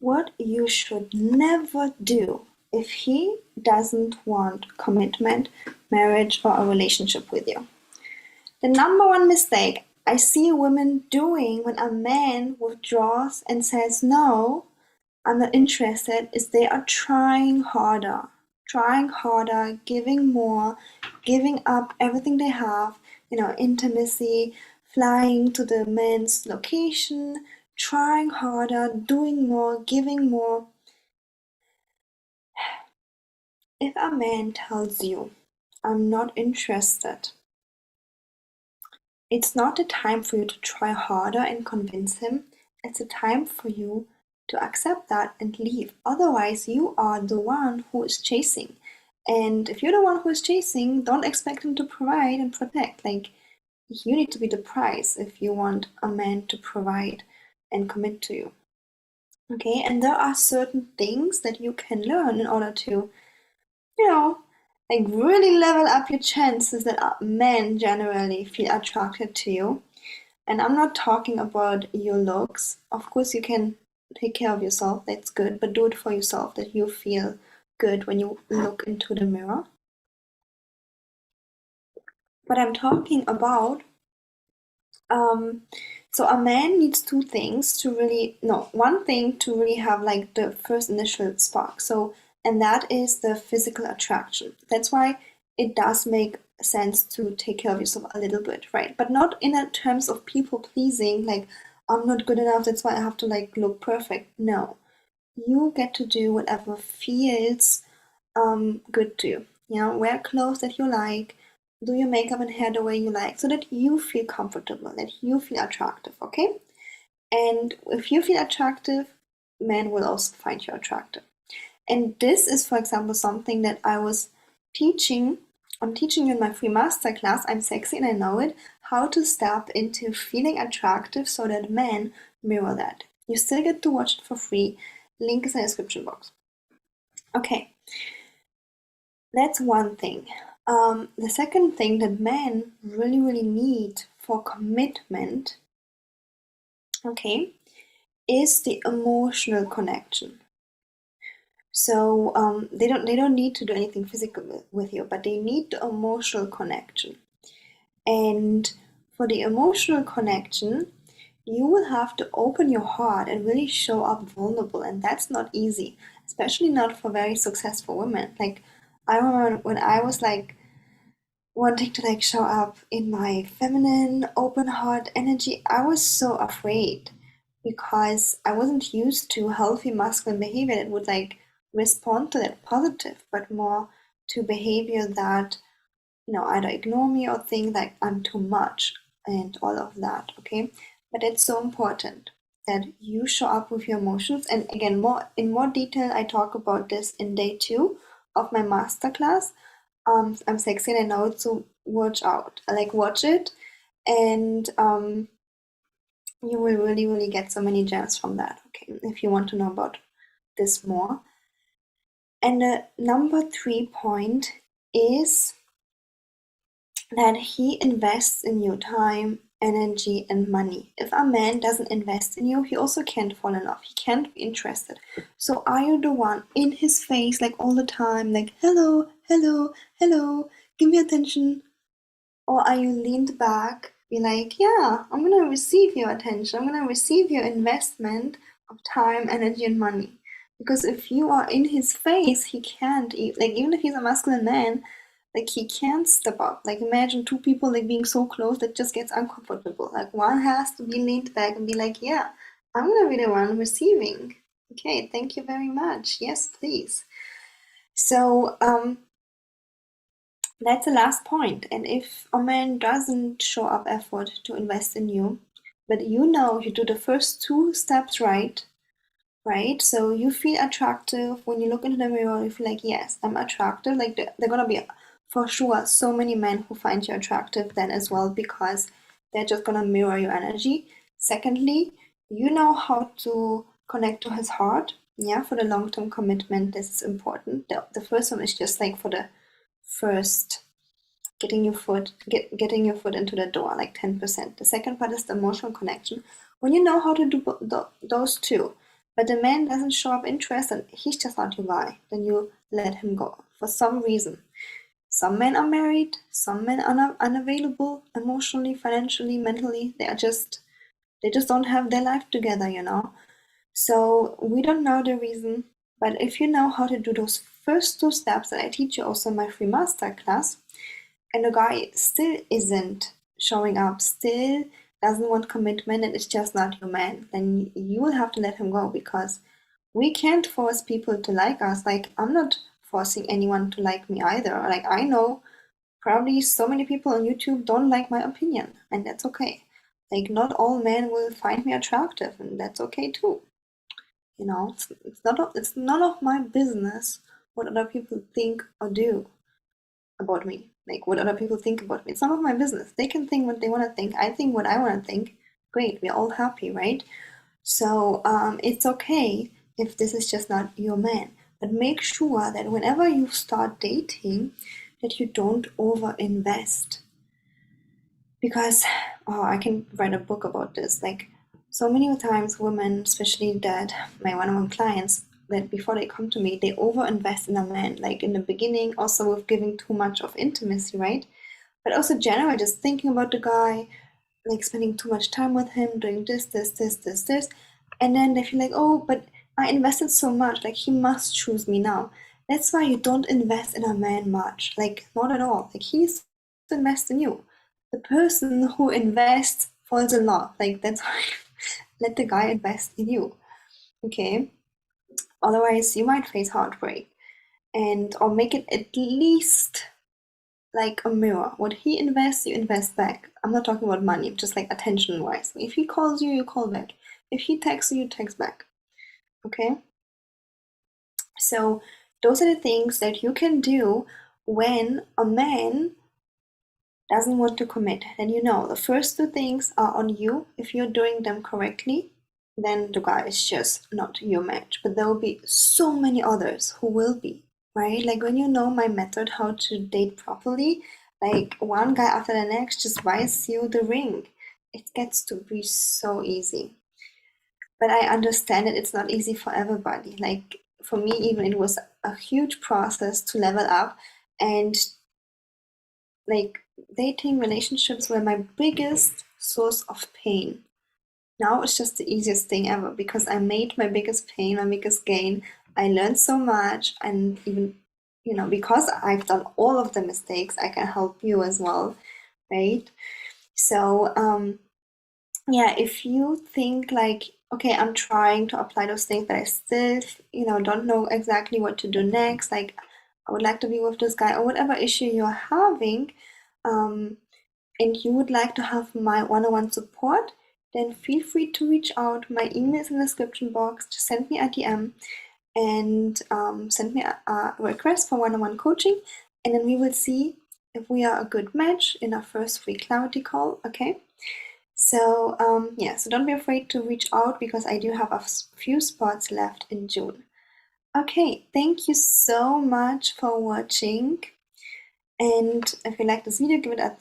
what you should never do if he doesn't want commitment, marriage, or a relationship with you. The number one mistake I see women doing when a man withdraws and says no, I'm not interested, is they are trying harder, giving more, giving up everything they have, intimacy, flying to the man's location, trying harder, doing more, giving more. If a man tells you, I'm not interested, it's not a time for you to try harder and convince him. It's a time for you to accept that and leave. Otherwise, you are the one who is chasing. And if you're the one who is chasing, don't expect him to provide and protect. Like, you need to be the prize if you want a man to provide and commit to you. Okay, and there are certain things that you can learn in order to, like really level up your chances that men generally feel attracted to you. And I'm not talking about your looks. Of course, you can take care of yourself, that's good, but do it for yourself, that you feel good when you look into the mirror. But I'm talking about, so a man needs two things to really, no, one thing to really have like the first initial spark. So, and that is the physical attraction. That's why it does make sense to take care of yourself a little bit, right? But not in a terms of people pleasing, like I'm not good enough, that's why I have to like look perfect. No, you get to do whatever feels good to you. Wear clothes that you like, do your makeup and hair the way you like, so that you feel comfortable, that you feel attractive, okay? And if you feel attractive, men will also find you attractive. And this is, for example, something that I'm teaching you in my free masterclass, I'm Sexy and I Know It, how to step into feeling attractive so that men mirror that. You still get to watch it for free. Link is in the description box. Okay, that's one thing. The second thing that men really, really need for commitment, okay, is the emotional connection. So they don't need to do anything physical with you, but they need the emotional connection. And for the emotional connection, you will have to open your heart and really show up vulnerable, and that's not easy, especially not for very successful women. Like, I remember when I was like wanting to like show up in my feminine, open heart energy, I was so afraid because I wasn't used to healthy masculine behavior that would like respond to that positive, but more to behavior that, either ignore me or think like I'm too much and all of that, okay? But it's so important that you show up with your emotions. And again, in more detail, I talk about this in day 2 of my masterclass. I'm Sexy and I Know It, so watch it, and you will really, really get so many gems from that, okay, if you want to know about this more. And the number 3 point is that he invests in your time, energy, and money. If a man doesn't invest in you, he also can't fall in love. He can't be interested. So are you the one in his face, like all the time, like, hello, hello, hello, give me attention? Or are you leaned back, be like, yeah, I'm gonna receive your attention, I'm gonna receive your investment of time, energy, and money. Because if you are in his face, he can't, like, even if he's a masculine man, like, he can't step up. Like, imagine two people like being so close that just gets uncomfortable. Like, one has to be leaned back and be like, yeah, I'm gonna be the one receiving. Okay, thank you very much. Yes, please. So that's the last point. And if a man doesn't show up effort to invest in you, but you do the first 2 steps right? So you feel attractive when you look into the mirror, you feel like, yes, I'm attractive. Like, they're gonna be for sure so many men who find you attractive then as well, because they're just gonna mirror your energy. Secondly, you know how to connect to his heart. Yeah, for the long-term commitment, this is important. The first one is just like for the first getting your foot into the door, like 10%. The second part is the emotional connection. When you know how to do those two, but the man doesn't show up interest and he's just not your guy, then you let him go for some reason. Some men are married, some men are unavailable emotionally, financially, mentally. They just don't have their life together, you know. So we don't know the reason, but if you know how to do those first two steps that I teach you also in my free masterclass, and the guy still isn't showing up, still doesn't want commitment, and it's just not your man, then you will have to let him go, because we can't force people to like us. Like, I'm not forcing anyone to like me either. Like, I know probably so many people on YouTube don't like my opinion, and that's okay. Like, not all men will find me attractive, and that's okay too. You know, it's none of my business what other people think or do about me. Like, what other people think about me. It's none of my business. They can think what they want to think. I think what I want to think. Great, we're all happy, right? So it's okay if this is just not your man. But make sure that whenever you start dating, that you don't over invest. Because I can write a book about this. Like, so many times women, especially that my one-on-one clients, that before they come to me, they over invest in a man. Like in the beginning, also with giving too much of intimacy, right? But also generally just thinking about the guy, like spending too much time with him, doing this, and then they feel like, oh, but I invested so much, like he must choose me now. That's why you don't invest in a man much, like not at all. Like he needs to invest in you. The person who invests falls in love. Like that's why let the guy invest in you. Okay. Otherwise you might face heartbreak. And or make it at least like a mirror. What he invests, you invest back. I'm not talking about money, just like attention wise. If he calls you, you call back. If he texts you, you text back. Okay? So those are the things that you can do when a man doesn't want to commit. Then you know the first two things are on you. If you're doing them correctly, then the guy is just not your match. But there will be so many others who will be, right? Like when you know my method how to date properly, like one guy after the next just buys you the ring. It gets to be so easy. But I understand that it's not easy for everybody. Like for me, even it was a huge process to level up, and like dating relationships were my biggest source of pain. Now it's just the easiest thing ever because I made my biggest pain, my biggest gain. I learned so much, and even, you know, because I've done all of the mistakes, I can help you as well, right? So, yeah, if you think like, okay, I'm trying to apply those things, but I still, you know, don't know exactly what to do next, like I would like to be with this guy or whatever issue you're having, um, and you would like to have my one-on-one support, then feel free to reach out. My email is in the description box. Just send me a DM and send me a request for one-on-one coaching, and then we will see if we are a good match in our first free clarity call. Okay. So yeah, so don't be afraid to reach out because I do have a few spots left in June. Okay, thank you so much for watching. And if you like this video, give it a